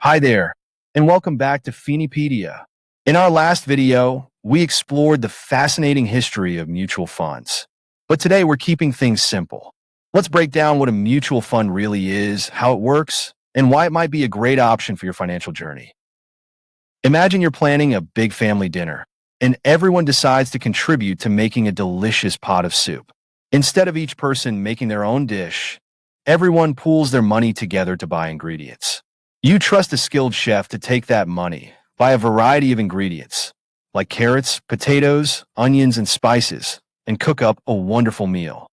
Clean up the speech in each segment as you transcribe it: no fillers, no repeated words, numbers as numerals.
Hi there, and welcome back to Finipedia. In our last video, we explored the fascinating history of mutual funds. But today we're keeping things simple. Let's break down what a mutual fund really is, how it works, and why it might be a great option for your financial journey. Imagine you're planning a big family dinner, and everyone decides to contribute to making a delicious pot of soup. Instead of each person making their own dish, everyone pools their money together to buy ingredients. You trust a skilled chef to take that money, buy a variety of ingredients, like carrots, potatoes, onions, and spices, and cook up a wonderful meal.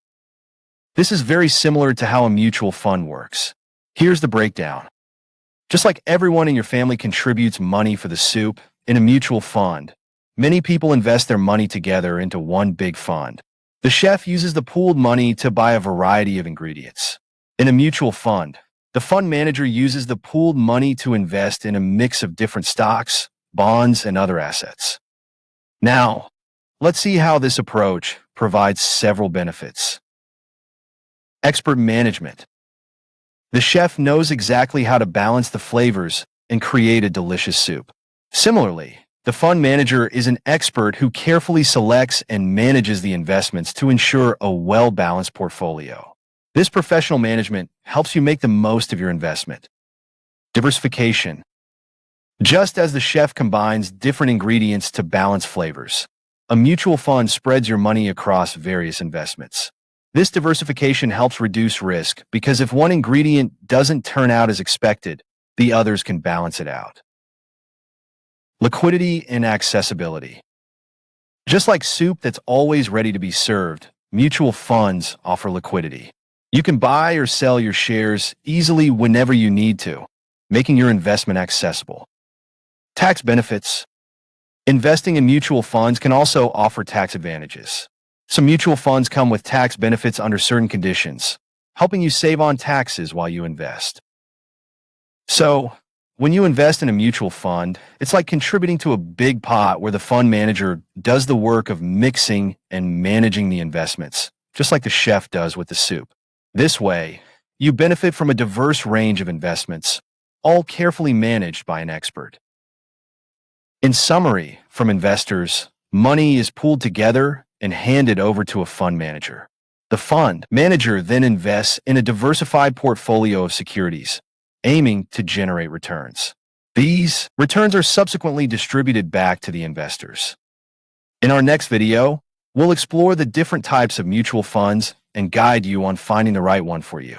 This is very similar to how a mutual fund works. Here's the breakdown. Just like everyone in your family contributes money for the soup, in a mutual fund, many people invest their money together into one big fund. The chef uses the pooled money to buy a variety of ingredients. In a mutual fund, the fund manager uses the pooled money to invest in a mix of different stocks, bonds, and other assets. Now, let's see how this approach provides several benefits. Expert management. The chef knows exactly how to balance the flavors and create a delicious soup. Similarly, the fund manager is an expert who carefully selects and manages the investments to ensure a well-balanced portfolio. This professional management helps you make the most of your investment. Diversification. Just as the chef combines different ingredients to balance flavors, a mutual fund spreads your money across various investments. This diversification helps reduce risk because if one ingredient doesn't turn out as expected, the others can balance it out. Liquidity and accessibility. Just like soup that's always ready to be served, mutual funds offer liquidity. You can buy or sell your shares easily whenever you need to, making your investment accessible. Tax benefits. Investing in mutual funds can also offer tax advantages. Some mutual funds come with tax benefits under certain conditions, helping you save on taxes while you invest. So, when you invest in a mutual fund, it's like contributing to a big pot where the fund manager does the work of mixing and managing the investments, just like the chef does with the soup. This way, you benefit from a diverse range of investments, all carefully managed by an expert. In summary, from investors, money is pooled together and handed over to a fund manager. The fund manager then invests in a diversified portfolio of securities, aiming to generate returns. These returns are subsequently distributed back to the investors. In our next video, we'll explore the different types of mutual funds and guide you on finding the right one for you.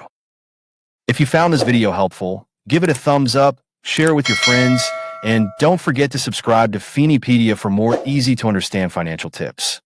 If you found this video helpful, give it a thumbs up, share it with your friends, and don't forget to subscribe to Finipedia for more easy-to-understand financial tips.